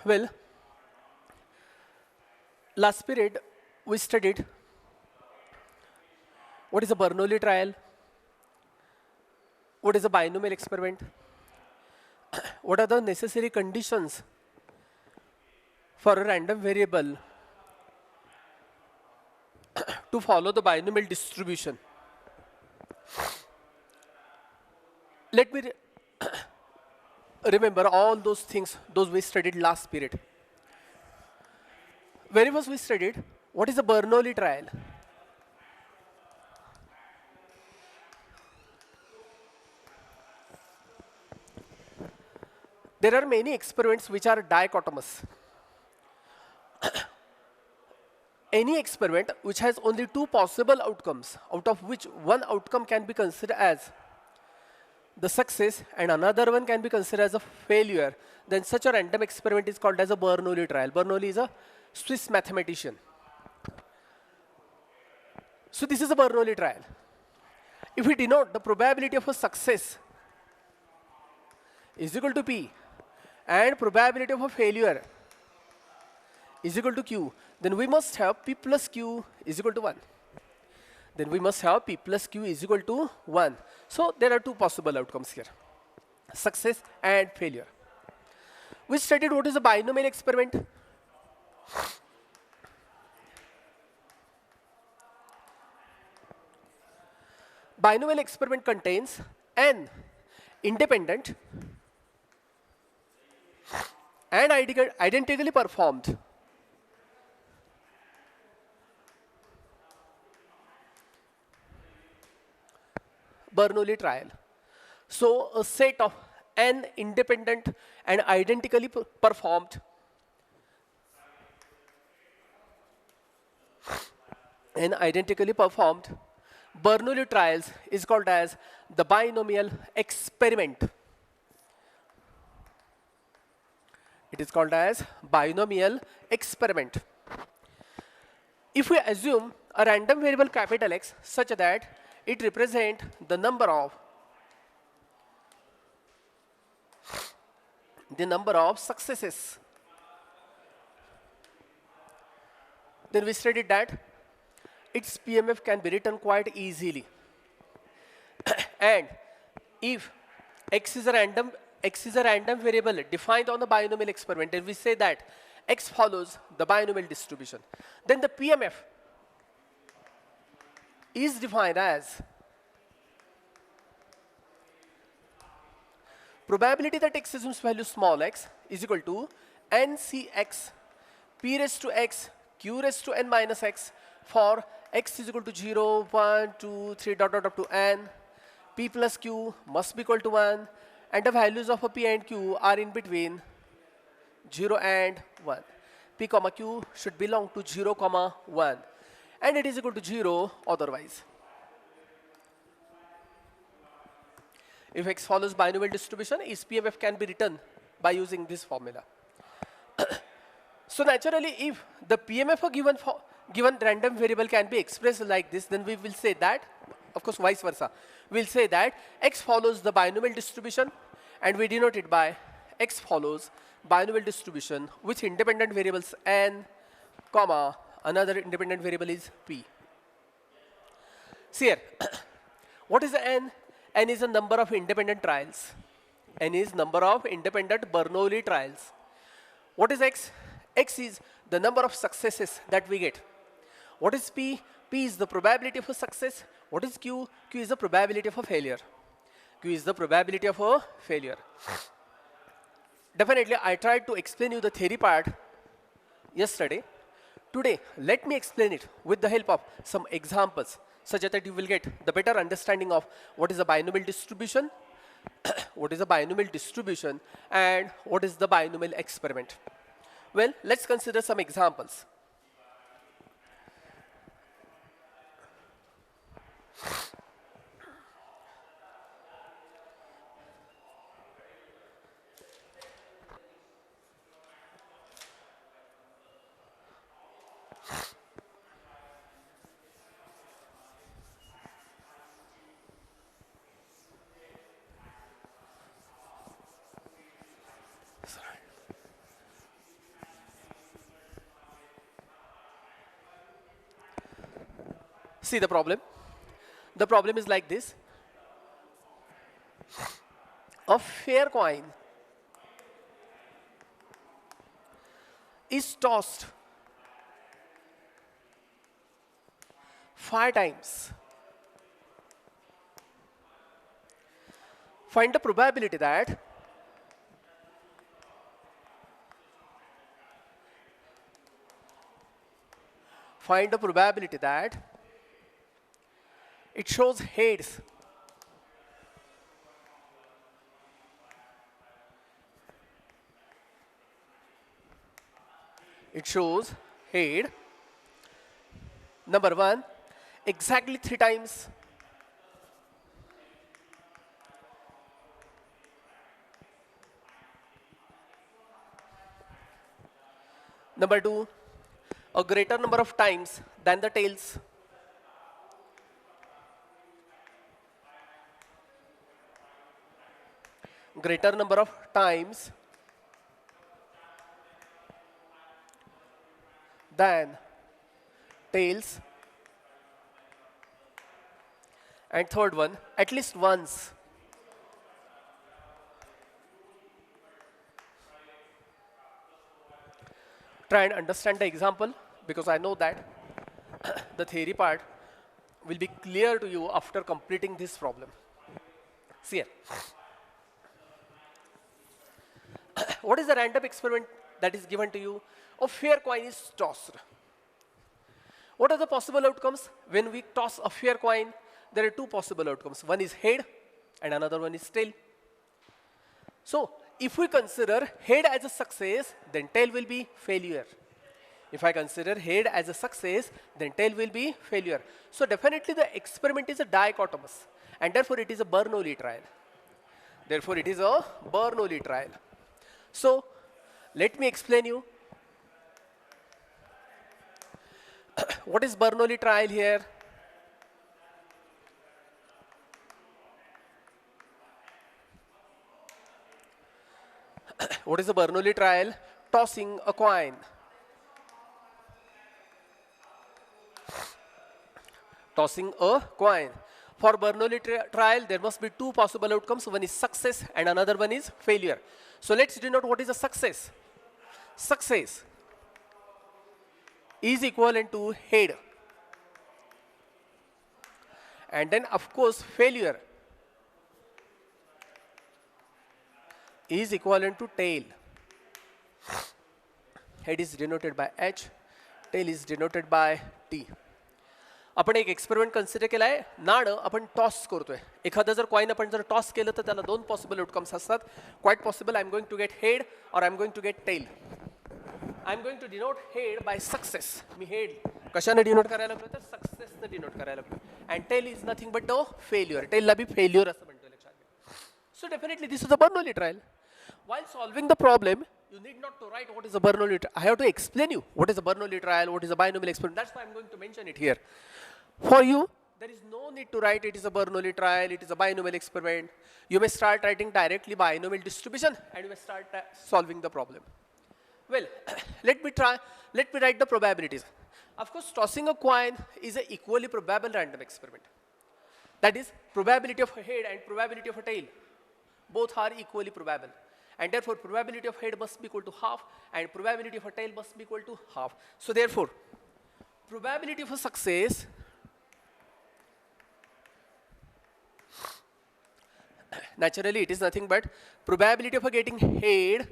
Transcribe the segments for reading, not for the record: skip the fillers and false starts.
Well, last period we studied what is a Bernoulli trial, what is a binomial experiment, what are the necessary conditions for a random variable to follow the binomial distribution. Let me remember all those things, those we studied last period. Very first we studied what is a Bernoulli trial. There are many experiments which are dichotomous. Any experiment which has only two possible outcomes, out of which one outcome can be considered as the success and another one can be considered as a failure, then such a random experiment is called as a Bernoulli trial. Bernoulli is a Swiss mathematician. So this is a Bernoulli trial. If we denote the probability of a success is equal to P and probability of a failure is equal to Q, then we must have P plus Q is equal to 1. Then we must have P plus Q is equal to 1. So there are two possible outcomes here, success and failure. We studied what is a binomial experiment. Binomial experiment contains an independent and identically performed Bernoulli trial. So a set of n independent and identically performed Bernoulli trials is called as the binomial experiment. It is called as binomial experiment. If we assume a random variable capital X such that it represents the number of successes, then we studied that its PMF can be written quite easily. And if X is a random variable defined on the binomial experiment, then we say that X follows the binomial distribution. Then the PMF is defined as probability that X assumes value small x is equal to NCX P raised to X Q raised to N minus X for X is equal to 0, 1, 2, 3, dot, dot, up to N. P plus Q must be equal to 1, and the values of a P and Q are in between 0 and 1. P comma Q should belong to 0 comma 1, and it is equal to 0 otherwise. If X follows binomial distribution, its PMF can be written by using this formula. So naturally, if the PMF of given random variable can be expressed like this, then we will say that, of course vice versa, we'll say that X follows the binomial distribution, and we denote it by X follows binomial distribution with independent variables N, comma, another independent variable is P. See here, what is the N? N is the number of independent trials. N is number of independent Bernoulli trials. What is X? X is the number of successes that we get. What is P? P is the probability of a success. What is Q? Q is the probability of a failure. Q is the probability of a failure. Definitely, I tried to explain you the theory part yesterday. Today, let me explain it with the help of some examples, such that you will get the better understanding of what is a binomial distribution, what is a binomial distribution, and what is the binomial experiment. Well, let's consider some examples. See the problem. The problem is like this. A fair coin is tossed 5 times. Find the probability that it shows heads. It shows head. Number 1, exactly 3 times. Number 2, a greater number of times than the tails. Greater number of times than tails. And third one, at least once. Try and understand the example, because I know that the theory part will be clear to you after completing this problem. See here. What is the random experiment that is given to you? A fair coin is tossed. What are the possible outcomes? When we toss a fair coin, there are 2 possible outcomes. One is head and another one is tail. So if we consider head as a success, then tail will be failure. If I consider head as a success, then tail will be failure. So definitely the experiment is a dichotomous, and therefore it is a Bernoulli trial. Therefore it is a Bernoulli trial. So let me explain you what is Bernoulli trial here. What is a Bernoulli trial? Tossing a coin. Tossing a coin. For Bernoulli trial, there must be 2 possible outcomes. One is success and another one is failure. So let's denote what is a success. Success is equivalent to head. And then of course failure is equivalent to tail. Head is denoted by H, tail is denoted by T. आपण एक experiment consider केला आहे. नाणं आपण toss करतोय. एखादं जर coin आपण जर टॉस केलं तर त्याला 2 पॉसिबल आउटकम्स असतात. Quite possible I am going to get head और I am going to get tail. I am going to denote head by success. मी हेड कशाने डिनोट करायला लागलो तर सक्सेसने डिनोट करायला लागलो. And tail is nothing but the failure. टेलला बी फेल्युअर असं म्हणतो, लक्षात घ्या. So definitely this is a Bernoulli trial. While solving the problem, you need not to write what is a Bernoulli trial. I have to explain you what is a Bernoulli trial, what is a binomial experiment. That's why I'm going to mention it here. For you, there is no need to write it is a Bernoulli trial, it is a binomial experiment. You may start writing directly binomial distribution and you may start solving the problem. Well, let me write the probabilities. Of course, tossing a coin is an equally probable random experiment. That is, probability of a head and probability of a tail. Both are equally probable. And therefore, probability of head must be equal to half and probability of a tail must be equal to half. So therefore, probability of a success naturally it is nothing but probability of a getting head.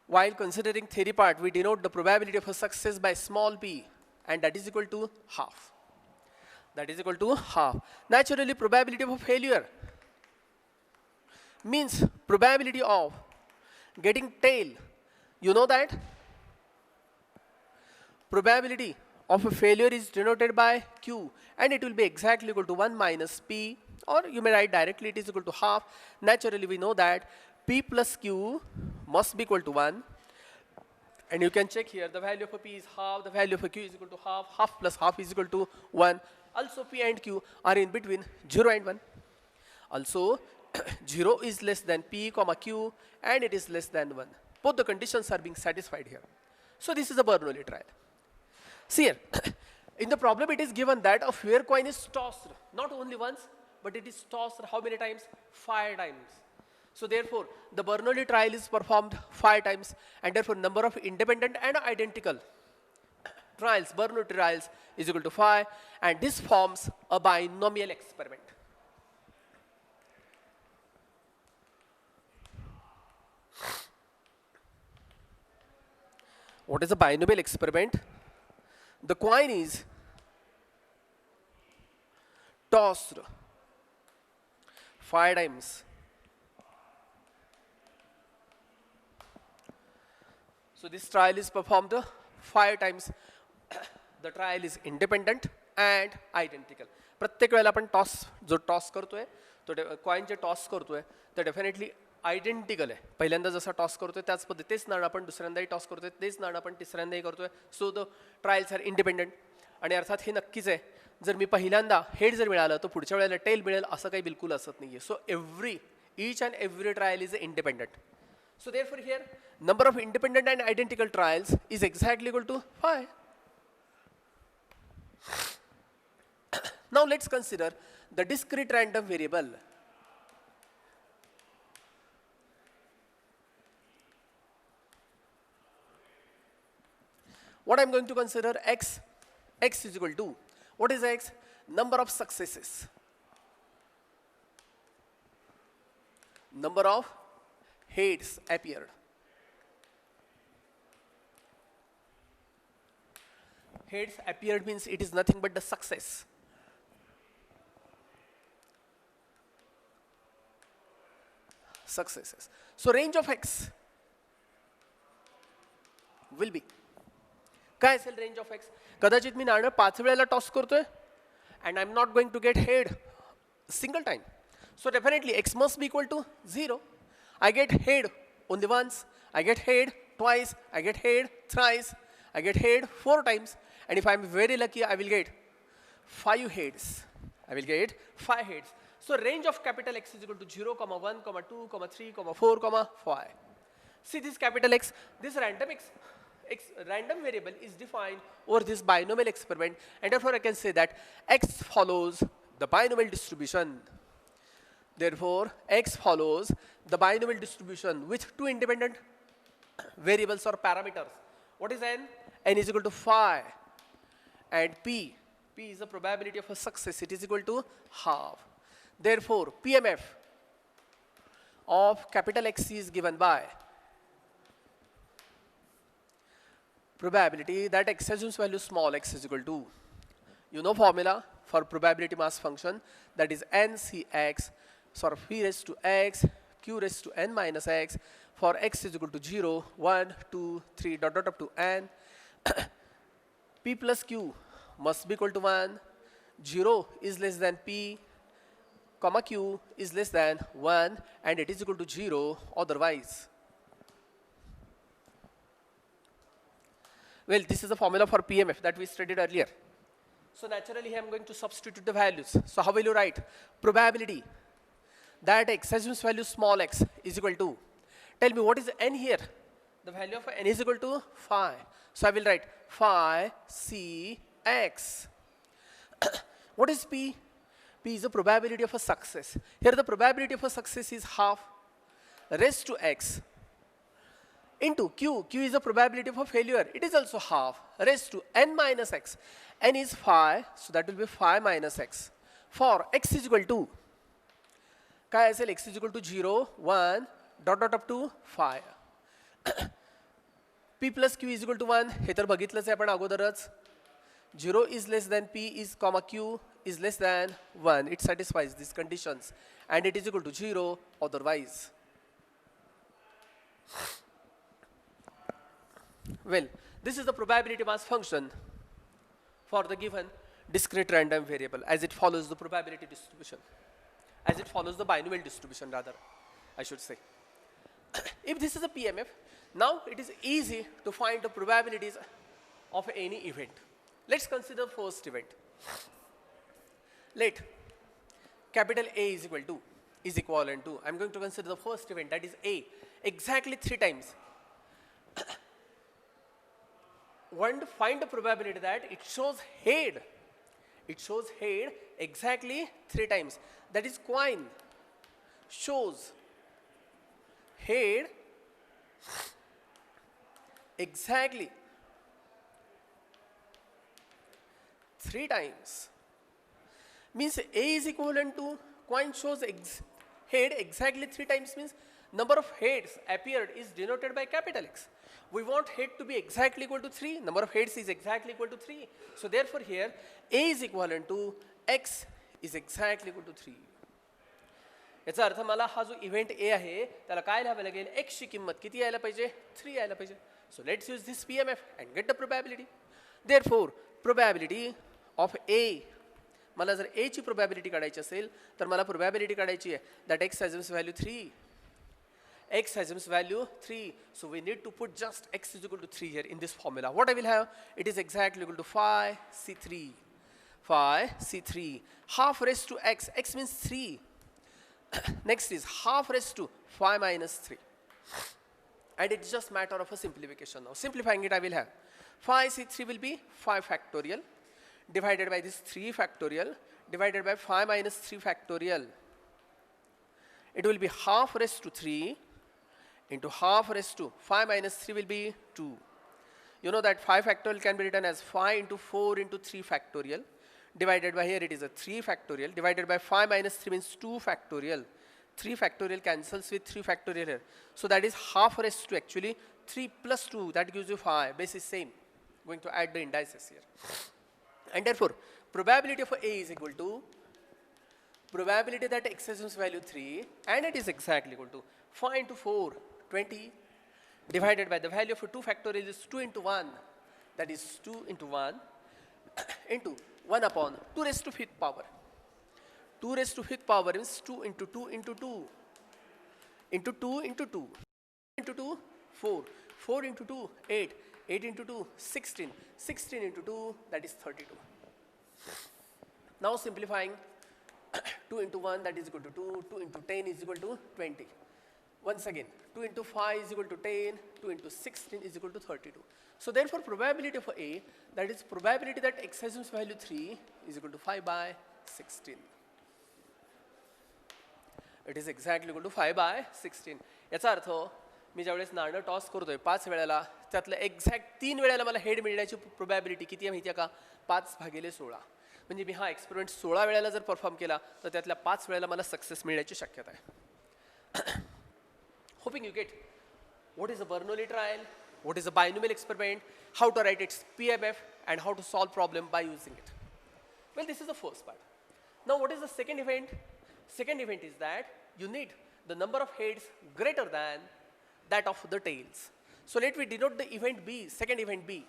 While considering theory part, we denote the probability of a success by small p, and that is equal to half. That is equal to half. Naturally, probability of a failure means probability of getting tail. You know that probability of a failure is denoted by Q, and it will be exactly equal to 1 minus P, or you may write directly it is equal to half. Naturally, we know that P plus Q must be equal to 1. And you can check here, the value of a P is half, the value of a Q is equal to half, half plus half is equal to 1. Also, P and Q are in between 0 and 1. Also, 0 is less than P comma Q and it is less than 1. Both the conditions are being satisfied here. So this is a Bernoulli trial. See here, In the problem, it is given that a fair coin is tossed, not only once, but it is tossed how many times? 5 times. So therefore, the Bernoulli trial is performed 5 times, and therefore number of independent and identical trials, Bernoulli trials, is equal to 5, and this forms a binomial experiment. What is a binomial experiment? The coin is tossed 5 times. So this trial is performed 5 times. The trial is independent and identical. प्रत्येक वेळेला आपण जो toss करतोय तो coin जे toss करतोय ते definitely identical आहे. पहिल्यांदा जसा टॉस करतोय त्याच पद्धतीने तेच नाणं आपण दुसऱ्यांदाही टॉस करतोय, तेच नाणं आपण तिसऱ्यांदाही करतोय. So the trials are independent. आणि अर्थात हे नक्कीच आहे, जर मी पहिल्यांदा हेड जर मिळालं तर पुढच्या वेळेला टेल मिळेल असं काही बिलकुल असत नाहीये. सो each and every trial is independent. So therefore here number of independent and identical trials is exactly equal to 5. Now let's consider the discrete random variable. What I'm going to consider x is equal to, what is x? Number of successes. Number of heads appeared. Heads appeared means it is nothing but the success. Successes. So range of x will be, काय असेल range of x? कदाचित मी नाणं 5 वेळेला toss करतोय and I'm not going to get head single time. So definitely x must be equal to 0. I get head only once, I get head twice, I get head thrice, I get head 4 times, and if I'm very lucky I will get 5 heads. I will get 5 heads. So range of capital X is equal to 0, 1, 2, 3, 4, 5. See this capital X, this random variable is defined over this binomial experiment, and therefore I can say that X follows the binomial distribution. Therefore, X follows the binomial distribution with 2 independent variables or parameters. What is n? N is equal to 5. And P is the probability of a success. It is equal to half. Therefore, PMF of capital X is given by probability that x assumes value small x is equal to, you know formula for probability mass function, that is NCX, so p raised to x, q raised to n minus x, for x is equal to 0, 1, 2, 3, dot dot up to n. P plus q must be equal to 1, 0 is less than p, comma q is less than 1, and it is equal to 0 otherwise. Well, this is the formula for PMF that we studied earlier. So naturally here I am going to substitute the values. So how will you write? Probability that x assumes value small x is equal to, tell me what is n here? The value of n is equal to 5. So I will write 5 cx. What is p? P is the probability of a success. Here the probability of a success is half raised to x into q. Q is the probability of a failure. It is also half raised to n minus x. N is 5, so that will be 5 minus x. For x is equal to, काय असेल? X is equal to 0, 1, dot dot up to 5. P plus q is equal to 1. हे तर बघितलंच आहे आपण अगोदरच. 0 is less than p is comma q is less than 1. It satisfies these conditions, and it is equal to 0 otherwise. Well, this is the probability mass function for the given discrete random variable as it follows the probability distribution, as it follows the binomial distribution rather, I should say. If this is a PMF, now it is easy to find the probabilities of any event. Let's consider first event. Let capital A is equal to, is equivalent to, I'm going to consider the first event, that is A, exactly 3 times. want to find the probability that it shows head. It shows head exactly 3 times. That is coin shows head exactly 3 times. Means A is equivalent to coin shows head exactly 3 times means number of heads appeared is denoted by capital X. We want head to be exactly equal to 3. Number of heads is exactly equal to 3. So therefore here A is equivalent to X is exactly equal to 3. याचा अर्थ मला हा जो event ए आहे त्याला काय लिहावं लागेल x ची किंमत किती यायला पाहिजे 3 यायला पाहिजे. So let's use this PMF and get the probability. Therefore probability of A मला जर ए ची प्रोबॅबिलिटी काढायची असेल तर मला प्रोबॅबिलिटी काढायची आहे that x has value 3. X has its value 3. So we need to put just x is equal to 3 here in this formula. What I will have? It is exactly equal to phi C3. Phi C3. Half raised to x. X means 3. Next is half raised to phi minus 3. And it's just matter of a simplification now. Simplifying it, I will have phi C3 will be phi factorial divided by this 3 factorial divided by phi minus 3 factorial. It will be half raised to 3 into half raised to phi minus 3 will be 2. You know that phi factorial can be written as phi into 4 into 3 factorial divided by here it is a 3 factorial divided by phi minus 3 means 2 factorial. 3 factorial cancels with 3 factorial here. So that is half raised to actually 3 plus 2 that gives you phi. Base is same. Going to add the indices here. And therefore probability of A is equal to probability that x has its value 3 and it is exactly equal to phi into 4 20 divided by the value of 2 factorial is 2 into 1 that is 2 into 1 into 1 upon 2 raised to 5th power. 2 raised to 5th power means 2 into 2 into 2 into 2 into 2 into 2 4 4 into 2 8 8 into 2 16 16 into 2 that is 32. Now simplifying 2 into 1 that is equal to 2, 2 into 10 is equal to 20. Once again 2 into 5 is equal to 10, 2 into 16 is equal to 32. So therefore probability of A that is probability that x has its value 3 is equal to 5 by 16. It is exactly equal to 5 by 16. याचा अर्थ मी ज्यावेळेस नाणं toss करतोय 5 वेळेला त्यातलं exact 3 वेळेला मला head मिळण्याची probability किती आहे माहिती आहे का 5/16. म्हणजे मी हा एक्सपेरिमेंट 16 वेळेला जर परफॉर्म केला तर त्यातल्या 5 वेळेला मला सक्सेस मिळण्याची शक्यता आहे. Hoping you get what is a Bernoulli trial, what is a binomial experiment, how to write its PMF and how to solve problem by using it. Well, this is the first part. Now what is the second event? Second event is that you need the number of heads greater than that of the tails. So let me denote the event B, second event B.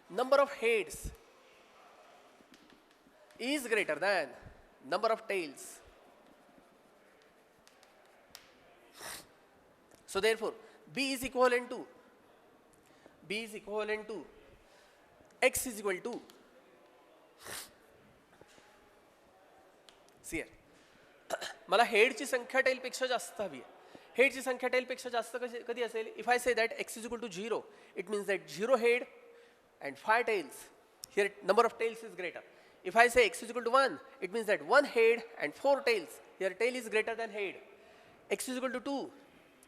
Number of heads is greater than number of tails. So therefore B is equivalent to x is equal to see here मला हेडची संख्या टेलपेक्षा जास्त हवी आहे. हेडची संख्या टेलपेक्षा जास्त कधी असेल if I say that x is equal to 0 it means that 0 head and 5 tails. Here number of tails is greater. If I say x is equal to 1 it means that 1 head and 4 tails. Here tail is greater than head. X is equal to 2.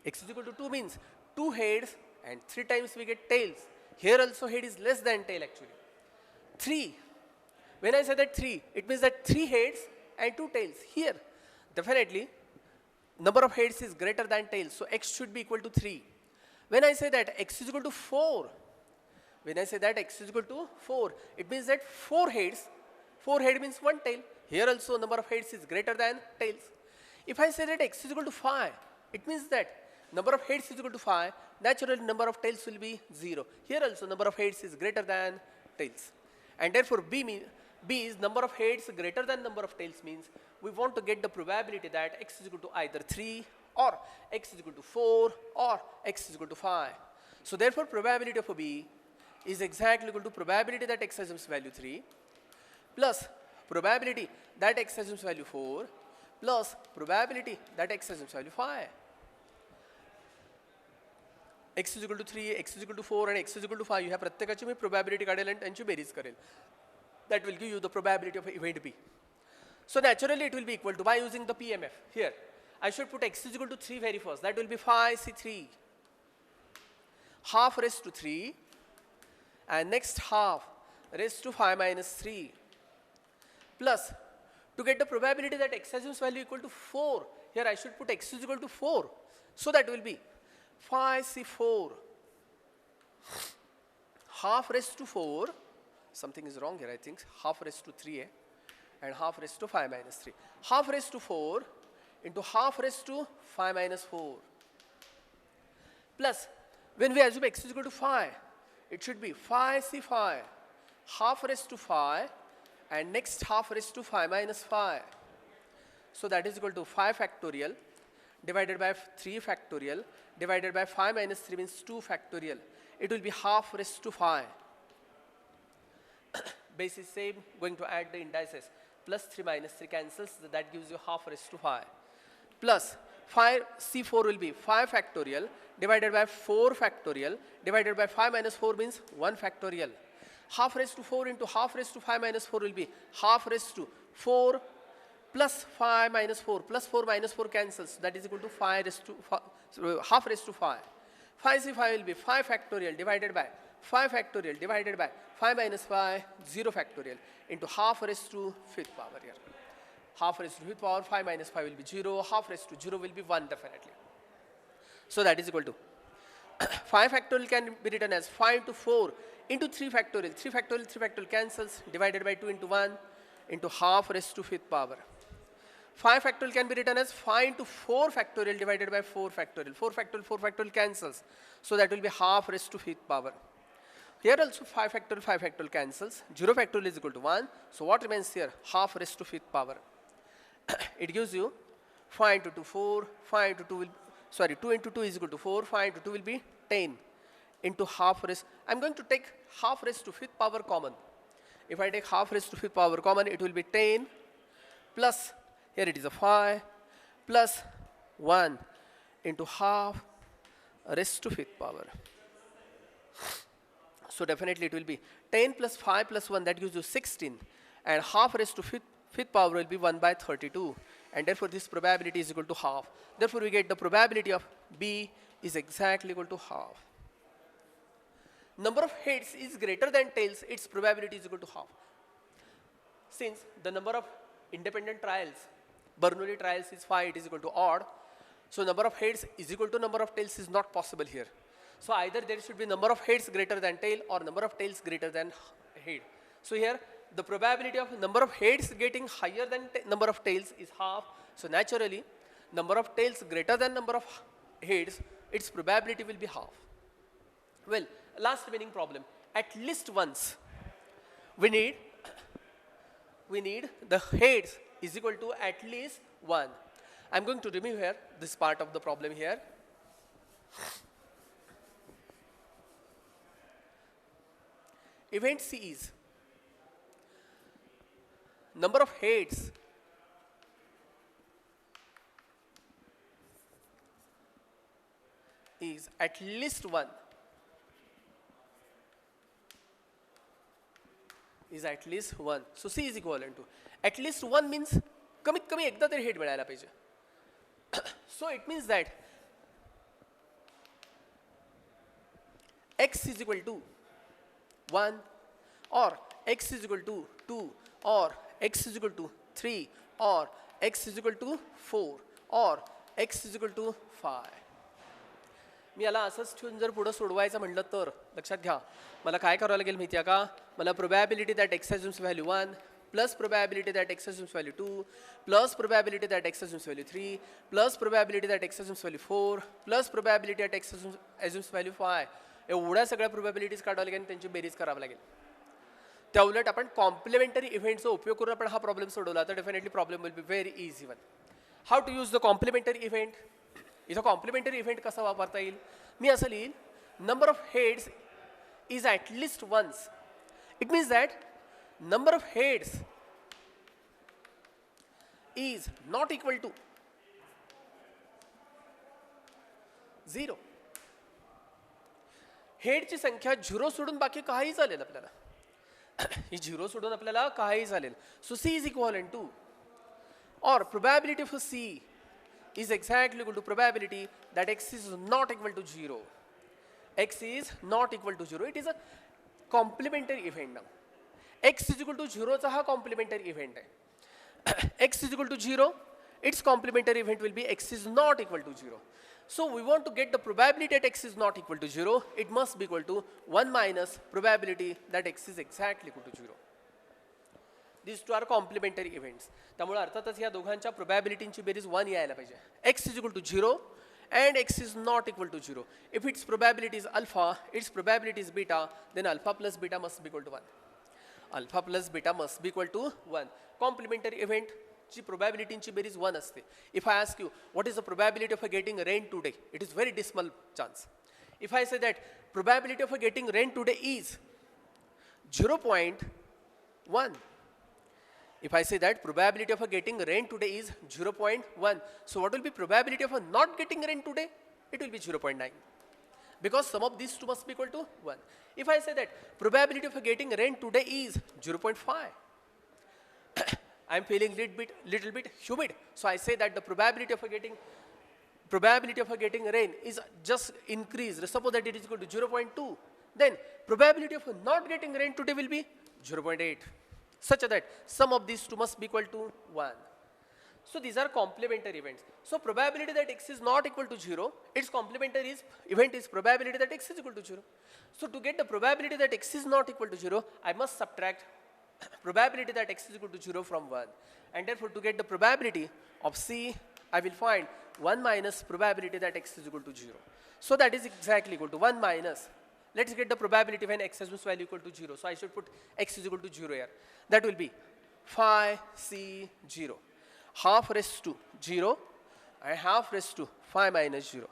X is equal to 2 means 2 heads and 3 times we get tails. Here also head is less than tail actually. 3. When I say that 3, it means that 3 heads and 2 tails. Here, definitely, number of heads is greater than tails. So x should be equal to 3. When I say that x is equal to 4, when I say that x is equal to 4, it means that 4 heads, 4 head means 1 tail. Here also number of heads is greater than tails. If I say that x is equal to 5, it means that number of heads is equal to 5, naturally number of tails will be 0. Here also number of heads is greater than tails. And therefore B is number of heads greater than number of tails means we want to get the probability that x is equal to either 3 or x is equal to 4 or x is equal to 5. So therefore probability of B is exactly equal to probability that x has its value 3 plus probability that x has its value 4 plus probability that x has its value 5. x is equal to 3, x is equal to 4 and x is equal to 5, ह्या प्रत्येकाची मी probability काढेल आणि त्यांची berries करेल. That will give you the probability of event B. So naturally it will be equal to, by using the PMF, here I should put x is equal to 3 very first. That will be 5c3 half raised to 3 and next half raised to 5 minus 3 plus, to get the probability that x assumes value equal to 4, here I should put x is equal to 4. So that will be 5c4 half raised to 4, something is wrong here I think, half raised to 3 and half raised to 5 minus 3. Half raised to 4 into half raised to 5 minus 4 plus, when we assume x is equal to 5, it should be 5c5 half raised to 5 and next half raised to 5 minus 5. So that is equal to 5 factorial divided by 3 factorial divided by 5 minus 3 means 2 factorial. It will be half raised to 5. Base is same, going to add the indices. Plus 3 minus 3 cancels, that gives you half raised to 5. Plus 5c4 will be 5 factorial divided by 4 factorial divided by 5 minus 4 means 1 factorial. Half raised to 4 into half raised to 5 minus 4 will be half raised to 4 plus 5 minus 4 plus 4 minus 4 cancels, that is equal to 5 raised to 5, so half raised to 5. 5c5 will be 5 factorial divided by 5 factorial divided by 5 minus 5, 0 factorial into half raised to 5th power here. Half raised to 5th power, 5 minus 5 will be 0, half raised to 0 will be 1 definitely. So that is equal to 5 factorial can be written as 5 into 4 into 3 factorial. 3 factorial cancels, divided by 2 into 1 into half raised to 5th power. 5 factorial can be written as 5 into 4 factorial divided by 4 factorial. 4 factorial cancels. So that will be half raised to 5th power. Here also 5 factorial cancels. 0 factorial is equal to 1. So what remains here? Half raised to 5th power. It gives you 5 into 2, 4. 5 into 2 will, sorry, 2 into 2 is equal to 4. 5 into 2 will be 10 into half raised. I'm going to take half raised to 5th power common. If I take half raised to 5th power common, it will be 10 plus, here it is a 5 plus 1 into half raised to 5th power. So definitely it will be 10 plus 5 plus 1, that gives you 16, and half raised to 5th power will be 1 by 32, and therefore this probability is equal to half. Therefore we get the probability of B is exactly equal to half. Number of heads is greater than tails, its probability is equal to half. Since the number of independent trials, Bernoulli trials is 5, it is equal to odd. So number of heads is equal to number of tails is not possible here. So either there should be number of heads greater than tail or number of tails greater than head. So here the probability of number of heads getting higher than number of tails is half. So naturally number of tails greater than number of heads, its probability will be half. Well, last remaining problem. At least once we need the heads is equal to at least 1. I'm going to remove here this part of the problem here. Event C is number of heads is at least 1. Is at least 1. So C is equivalent to at least 1 means कमीत कमी एकदा तरी head मिळायला पाहिजे. So it means that x is equal to 1 or x is equal to 2 or x is equal to 3 or x is equal to 4 or x is equal to 5. मी याला असंच ठेवून जर पुढे सोडवायचं म्हटलं तर लक्षात घ्या मला काय करावं लागेल माहिती आहे का, मला probability that X assumes value 1 plus probability that x assumes value 2 plus probability that x assumes value 3 plus probability that x assumes value 4 plus probability that x assumes value 5 एवढ्या सगळ्या प्रोबॅबिलिटीज काढावं लागेल आणि त्यांची बेरीज करावी लागेल. त्या उलट आपण कॉम्प्लिमेंटरी इव्हेंटचा उपयोग करून आपण हा प्रॉब्लेम सोडवला तर definitely problem will be very easy one. How to use the complementary event. इथं कॉम्प्लिमेंटरी इव्हेंट कसा वापरता येईल, मी असं लिहीन number of heads is at least once. It means that number of heads is not equal to 0. हेडची संख्या 0 सोडून बाकी काही चालेल आपल्याला. ही 0 सोडून आपल्याला काही चालेल. सो C is equivalent to, or probability for C is exactly equal to probability that x is not equal to 0. X is not equal to 0. It is a complementary event now. X is equal to 0 चा हा complementary event आहे. X is equal to 0, its complementary event will be x is not equal to 0. So we want to get the probability that x is not equal to 0. It must be equal to 1 minus probability that x is exactly equal to 0. These two are complementary events. त्यामुळे अर्थातच या दोघांच्या प्रोबॅबिलिटींची berries 1 यायला पाहिजे. X is equal to 0 and x is not equal to 0. If its probability is alpha, its probability is beta, then alpha plus beta must be equal to 1. Alpha plus beta must be equal to 1. Complementary event ची प्रोबॅबिलिटींची berries 1 असते. If I ask you what is the probability of getting rain today, it is very dismal chance. If I say that probability of getting rain today is 0.1. If I say that probability of getting rain today is 0.1, so what will be probability of not getting rain today? It will be 0.9. Because sum of these two must be equal to 1. If I say that probability of getting rain today is 0.5, I am feeling little bit humid, so I say that the probability of getting rain is just increased. Suppose that it is equal to 0.2, then probability of not getting rain today will be 0.8. Such that sum of these two must be equal to 1. So these are complementary events. So probability that x is not equal to 0, its complementary event is probability that x is equal to 0. So to get the probability that x is not equal to 0, I must subtract probability that x is equal to 0 from 1. And therefore to get the probability of C, I will find 1 minus probability that x is equal to 0. So that is exactly equal to 1 minus. Let's get the probability when x has its value equal to 0. So I should put x is equal to 0 here. That will be phi C 0. Half raised to 0 and half raised to phi minus 0.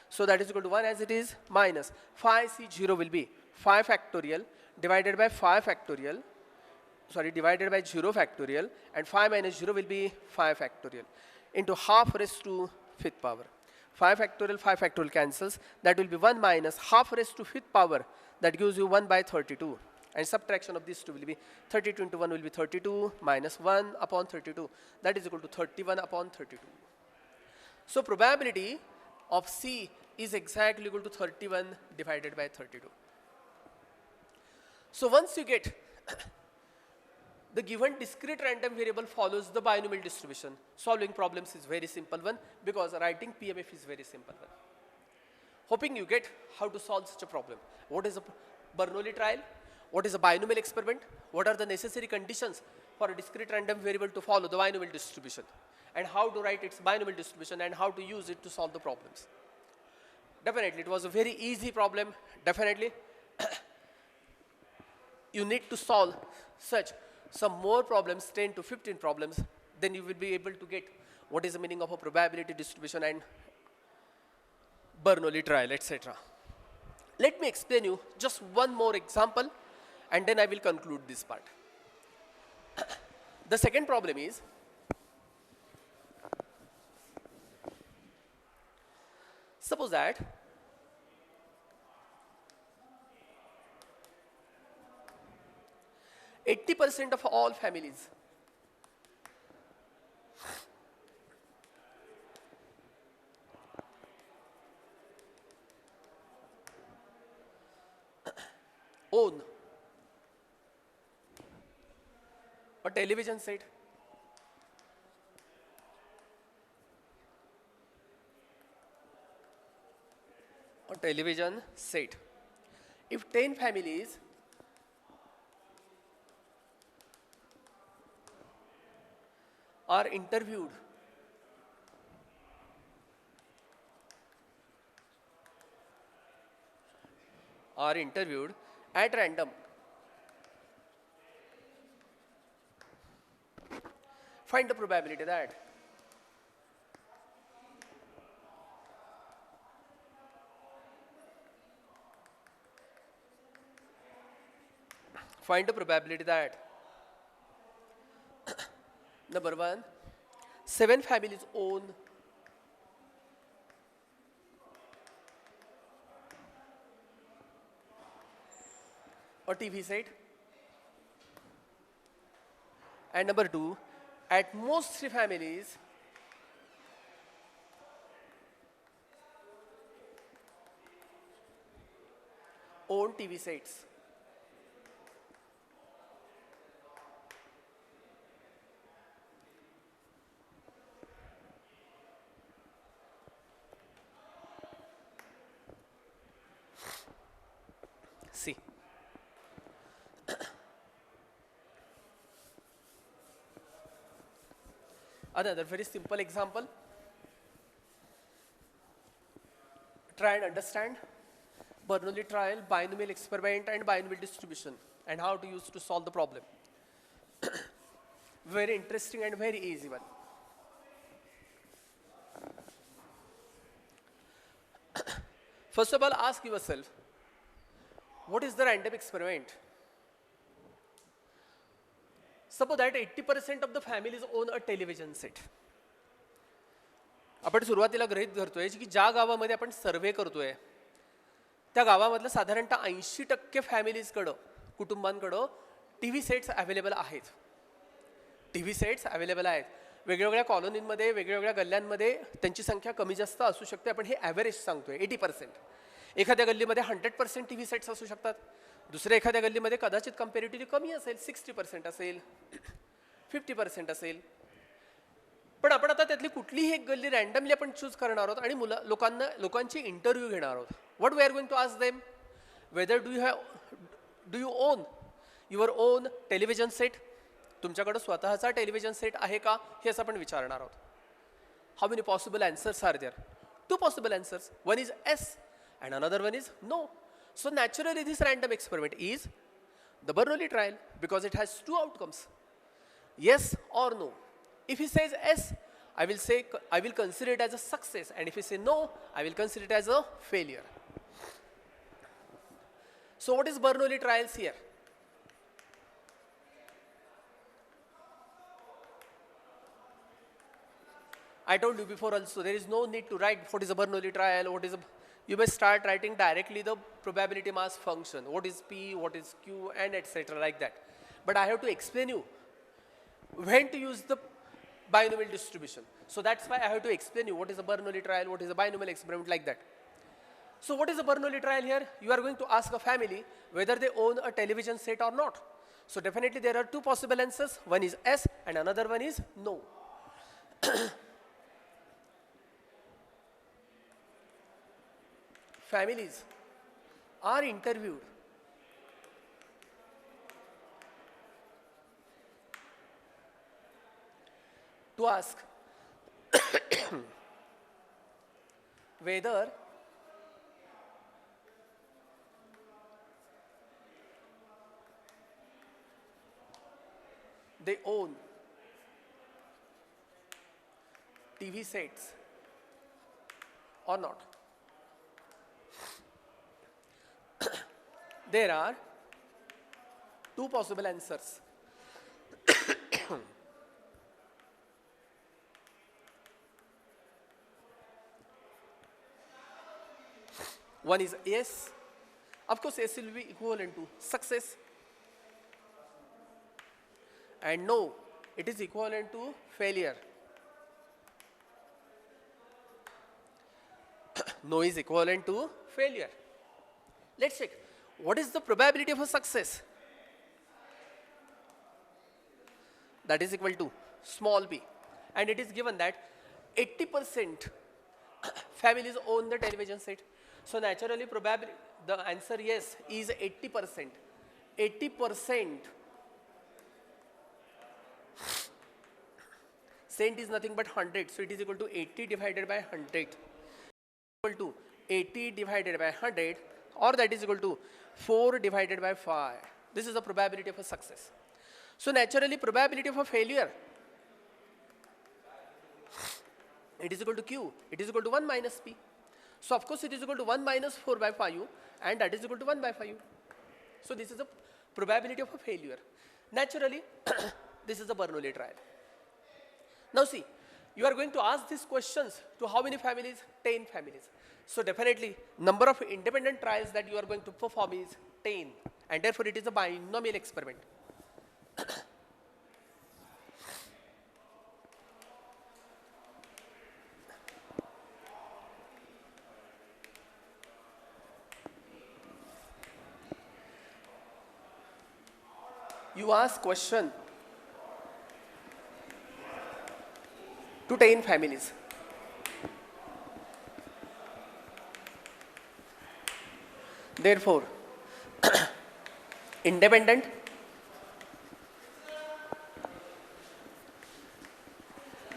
So that is equal to 1 as it is, minus phi C 0 will be phi factorial divided by phi factorial, divided by 0 factorial, and phi minus 0 will be phi factorial into half raised to 5th power. 5 factorial cancels. That will be 1 minus half raised to 5th power. That gives you 1 by 32. And subtraction of these two will be 32 into 1 will be 32 minus 1 upon 32. That is equal to 31 upon 32. So probability of C is exactly equal to 31 divided by 32. So once you get the given discrete random variable follows the binomial distribution, solving problems is very simple one, because writing PMF is very simple one. Hoping you get how to solve such a problem. What is a Bernoulli trial? What is a binomial experiment? What are the necessary conditions for a discrete random variable to follow the binomial distribution? And how to write its binomial distribution and how to use it to solve the problems. Definitely, it was a very easy problem. Definitely, you need to solve such some more problems, 10 to 15 problems, then you will be able to get what is the meaning of a probability distribution and Bernoulli trial, etc. Let me explain you just one more example and then I will conclude this part. The second problem is, suppose that %80 of all families own a television set, If 10 families are interviewed at random, find the probability that number 1, 7 families own a TV set. And number 2, at most 3 families own TV sets. See. Another very simple example. Try and understand Bernoulli trial, binomial experiment, and binomial distribution, and how to use to solve the problem. Very interesting and very easy one. First of all, ask yourself, what is the random experiment? Suppose that 80% of the families own a television set. आपण सुरुवातीला गृहीत धरतोय की ज्या गावामध्ये आपण सर्वे करतोय त्या गावामधलं साधारणतः 80% फॅमिलीजकडं कुटुंबांकडं टीव्ही सेट्स अवेलेबल आहेत. टीव्ही सेट्स अवेलेबल आहेत. वेगवेगळ्या कॉलनीमध्ये वेगवेगळ्या गल्ल्यांमध्ये त्यांची संख्या कमी जास्त असू शकते. आपण हे ॲव्हरेज सांगतोय 80%. एखाद्या गल्लीमध्ये 100% टीव्ही सेट्स असू शकतात. दुसऱ्या एखाद्या गल्लीमध्ये कदाचित कंपॅरेटिव्हली कमी असेल, 60% असेल, 50% असेल. पण आपण आता त्यातली कुठलीही एक गल्ली रँडमली आपण चूज करणार आहोत आणि लोकांची इंटरव्ह्यू घेणार आहोत. What we are going to ask them, whether do you own your own television set. तुमच्याकडे स्वतःचा टेलिव्हिजन सेट आहे का हेच आपण विचारणार आहोत. How many possible answers are there? 2 possible answers. One is yes and another one is no. So naturally this random experiment is the Bernoulli trial because it has 2 outcomes, yes or no. If he says yes, I will consider it as a success, and if he say no, I will consider it as a failure. So what is Bernoulli trials here? I told you before also, there is no need to write what is a Bernoulli trial, you may start writing directly the probability mass function. What is P, what is Q, and etc. like that. But I have to explain you when to use the binomial distribution. So that's why I have to explain you what is a Bernoulli trial, what is a binomial experiment, like that. So what is a Bernoulli trial here? You are going to ask a family whether they own a television set or not. So definitely there are 2 possible answers. One is yes and another one is no. Families are interviewed to ask whether they own TV sets or not. There are 2 possible answers. One is yes. Of course, yes will be equivalent to success. And no, it is equivalent to failure. No is equivalent to failure. Let's check. What is the probability of a success? That is equal to small p. And it is given that 80% families own the television set. So naturally, probably the answer yes is 80%. 80% cent is nothing but 100. So it is equal to 80 divided by 100. Equal to 80 divided by 100, or that is equal to 4 divided by 5. This is the probability of a success. So naturally, probability of a failure, it is equal to Q. It is equal to 1 minus P. So of course, it is equal to 1 minus 4 by 5, and that is equal to 1 by 5. So this is the probability of a failure. Naturally, this is the Bernoulli trial. Now see, you are going to ask these questions to how many families? 10 families. So definitely, number of independent trials that you are going to perform is 10. and therefore it is a binomial experiment. You ask question to 10 families. Therefore, independent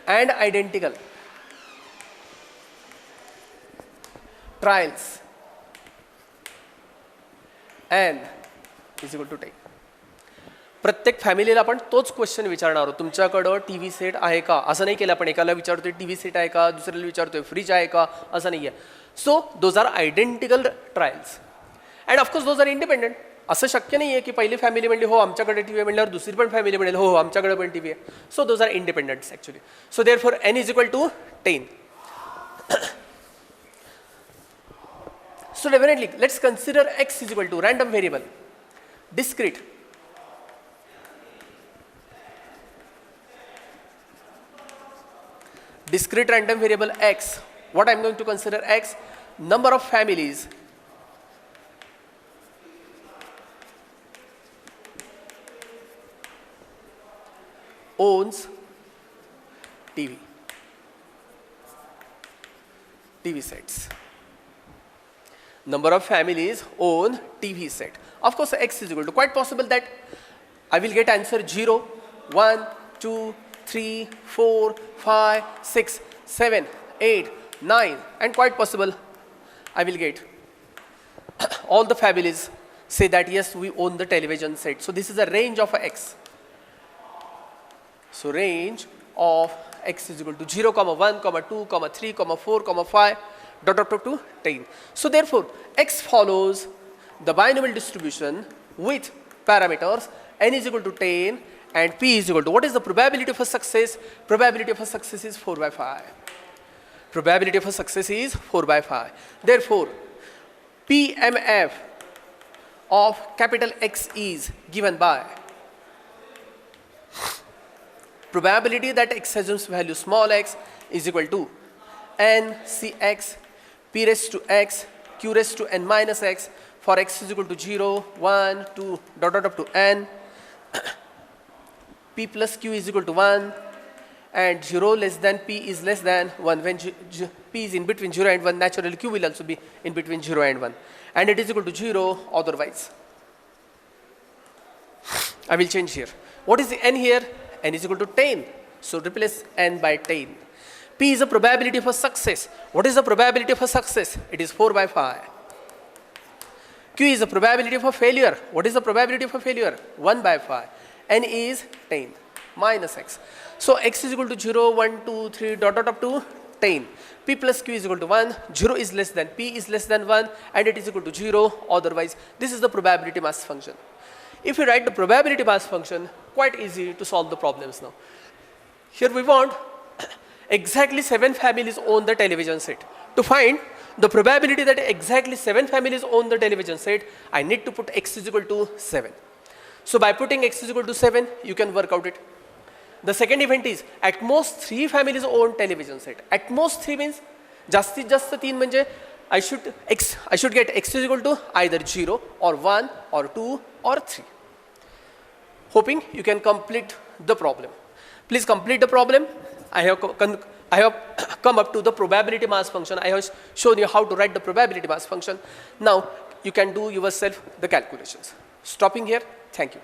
and identical trials n is equal to 10. प्रत्येक फॅमिलीला आपण तोच question विचारणार आहोत. तुमच्याकडं TV set आहे का, असं नाही केलं आपण. एकाला विचारतोय टीव्ही सेट आहे का, दुसऱ्याला विचारतोय फ्रीज आहे का, असं नाही आहे. So those are identical trials and of course those are independent. असं शक्य नाही आहे की पहिली फॅमिली म्हणली हो आमच्याकडे टीव्ही आहे म्हणल्यावर दुसरी पण फॅमिली म्हणेल हो आमच्याकडे पण टीव्ही आहे. So those are independents actually. So therefore n is equal to 10. So definitely let's consider x is equal to random variable, discrete, random variable x. What I'm going to consider x, number of families owns TV sets. Number of families own TV set. Of course, x is equal to, quite possible that I will get answer 0, 1, 2, 3, 4, 5, 6, 7, 8, 9, and quite possible I will get all the families say that yes, we own the television set. So this is a range of x. So range of x is equal to 0, 1, 2, 3, 4, 5, dot dot to 10. So therefore, x follows the binomial distribution with parameters n is equal to 10 and p is equal to, what is the probability of a success? Probability of a success is 4 by 5. Probability of a success is 4 by 5. Therefore, PMF of capital X is given by probability that x assumes value small x is equal to n cx p raised to x q raised to n minus x for x is equal to 0, 1, 2, dot dot up to n. P plus q is equal to 1 and 0 less than p is less than 1. When p is in between 0 and 1, naturally q will also be in between 0 and 1, and it is equal to 0 otherwise. I will change here. What is the n here? N is equal to 10. So replace n by 10. P is the probability of a success. What is the probability of a success? It is 4 by 5. Q is the probability of a failure. What is the probability of a failure? 1 by 5. N is 10 minus x. So x is equal to 0, 1, 2, 3, dot dot up to 10. P plus Q is equal to 1. 0 is less than P is less than 1, and it is equal to 0 otherwise. This is the probability mass function. If you write the probability mass function, quite easy to solve the problems now. Here we want exactly 7 families own the television set. To find the probability that exactly 7 families own the television set, I need to put x is equal to 7. So by putting x is equal to 7, you can work out it. The second event is at most 3 families own television set. At most 3 means जास्तीत जास्त 3 म्हणजे I should get x is equal to either 0 or 1 or 2 or 3. Hoping you can complete the problem. Please complete the problem. I have come up to the probability mass function. I have shown you how to write the probability mass function. Now you can do yourself the calculations. Stopping here. Thank you.